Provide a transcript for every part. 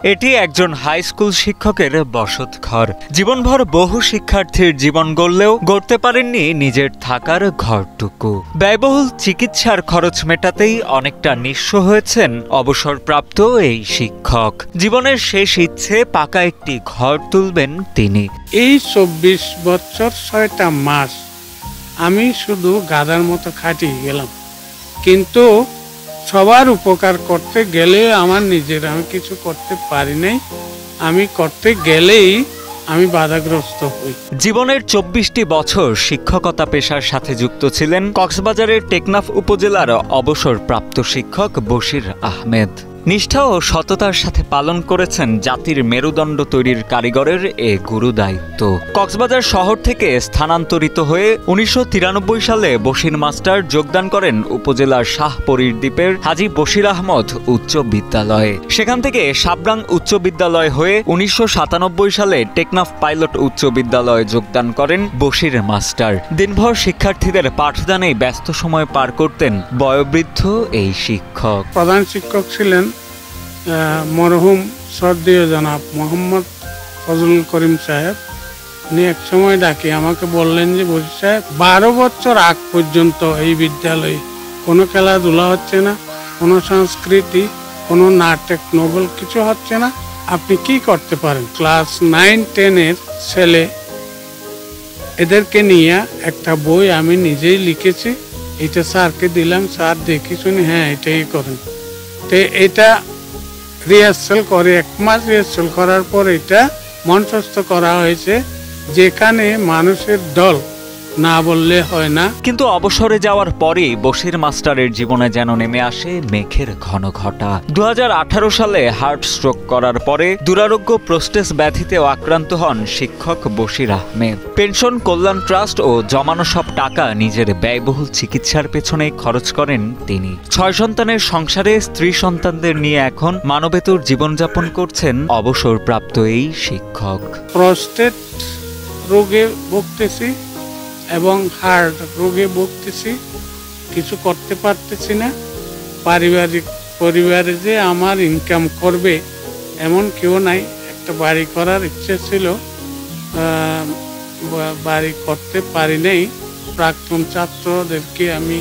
এটি একজন high school শিক্ষকের বসত ঘর। জীবনভর বহু শিক্ষার্থীর জীবন গড়লেও গড়তে পারেননি নিজের থাকার ঘরটুকু। ব্যয়বহুল চিকিৎসার খরচ মেটাতেই অনেকটা নিঃস্ব হয়েছেন অবসরপ্রাপ্ত এই শিক্ষক। জীবনের শেষ ইচ্ছে পাকা একটি ঘর তুলবেন তিনি। এই ২৪ বছর ৬টা মাস আমি শুধু গাধার মতো খাটিয়ে গেলাম, কিন্তু সবার উপকার করতে গেলে আমি কিছু করতে পারি নাই। আমি করতে গেলেই আমি বাধাগ্রস্ত হই। জীবনের ২৪টি বছর শিক্ষকতা পেশার সাথে যুক্ত ছিলেন কক্সবাজারের টেকনাফ উপজেলার অবসরপ্রাপ্ত শিক্ষক বশির আহমেদ। নিষ্ঠা ও সততার সাথে পালন করেছেন জাতির মেরুদণ্ড তৈরির কারিগরের এ গুরু দায়িত্ব। কক্সবাজার শহর থেকে স্থানান্তরিত হয়ে ১৯৯৩ সালে বশির মাস্টার যোগদান করেন উপজেলার শাহপরীর দ্বীপের হাজী বশির আহমদ উচ্চ বিদ্যালয়ে। সেখান থেকে সাবরাং উচ্চ বিদ্যালয় হয়ে ১৯৯৭ সালে টেকনাফ পাইলট উচ্চ বিদ্যালয়ে যোগদান করেন বশির মাস্টার। দিনভর শিক্ষার্থীদের পাঠদানেই ব্যস্ত সময় পার করতেন বয়োবৃদ্ধ এই শিক্ষক। প্রধান শিক্ষক ছিলেন মরহুম শ্রদ্ধেয় জনাব মোহাম্মদ ফজলুল করিম সাহেব। উনি এক সময় ডাকে আমাকে বললেন যে বশির সাহেব, ১২ বছর আগ পর্যন্ত এই বিদ্যালয়ে কোনো খেলাধুলা হচ্ছে না, কোনো সংস্কৃতি, কোনো নাটক নোবেল কিছু হচ্ছে না, আপনি কি করতে পারেন? ক্লাস 9-10-এর ছেলে এদেরকে নিয়ে একটা বই আমি নিজেই লিখেছি, এটা স্যারকে দিলাম, স্যার দেখি শুনি হ্যাঁ এটাই করেন। তো এটা রিহার্সাল করে ১ মাস রিহার্সাল করার পর এটা মঞ্চস্থ করা হয়েছে, যেখানে মানুষের দল না বললে হয় না। কিন্তু অবসরে যাওয়ার পরেই বশির মাস্টারের জীবনে যেন নেমে আসে মেঘের ঘন ঘটা। ২০১৮ সালে হার্ট স্ট্রোক করার পরে দুরারোগ্য প্রোস্টেট ব্যাধিতেও আক্রান্ত হন শিক্ষক বশির আহমেদ। পেনশন কল্যাণ ট্রাস্ট ও জমানো সব টাকা নিজের ব্যয়বহুল চিকিৎসার পেছনে খরচ করেন তিনি। ৬ সন্তানের সংসারে স্ত্রী সন্তানদের নিয়ে এখন মানবেতর জীবনযাপন করছেন অবসরপ্রাপ্ত এই শিক্ষক। প্রোস্টেট রোগে ভুগতেছি এবং হার্ট রোগে ভুগতেছি, কিছু করতে পারতেছি না। পরিবারে যে আমার ইনকাম করবে এমন কেউ নাই। একটা বাড়ি করার ইচ্ছে ছিল, বাড়ি করতে পারি নাই। প্রাক্তন ছাত্রদেরকে আমি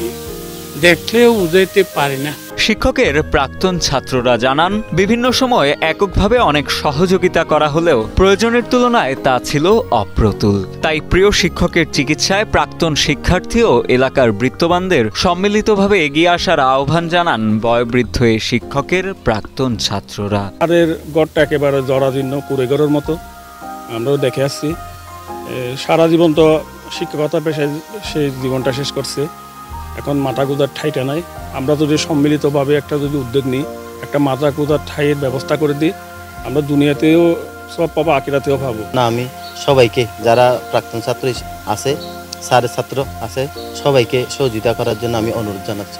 দেখলেও বুঝাইতে পারি না। শিক্ষকের প্রাক্তন ছাত্ররা জানান, বিভিন্ন সময় এককভাবে অনেক সহযোগিতা করা হলেও প্রয়োজনের তুলনায় তা ছিল অপ্রতুল। তাই প্রিয় শিক্ষকের চিকিৎসায় প্রাক্তন শিক্ষার্থী ও এলাকার বৃত্তবানদের সম্মিলিতভাবে এগিয়ে আসার আহ্বান জানান বয়োবৃদ্ধ এই শিক্ষকের প্রাক্তন ছাত্ররা। তাদের ঘরটা একেবারে জরাজীর্ণ কুড়েঘরের মতো আমরাও দেখে আসছি। সারা জীবন তো শিক্ষকতা পেশায় সেই জীবনটা শেষ করছে, এখন মাথা গোঁজার ঠাইটা নাই। আমরা যদি সম্মিলিতভাবে একটা উদ্যোগ নিই, একটা মাথা গোঁজার ঠাইয়ের ব্যবস্থা করে দিই, আমরা দুনিয়াতেও সব পাবো, আখিরাতেও পাবো। না, আমি সবাইকে যারা প্রাক্তন ছাত্র আছে, স্যারের ছাত্র আছে, সবাইকে সহযোগিতা করার জন্য আমি অনুরোধ জানাচ্ছি।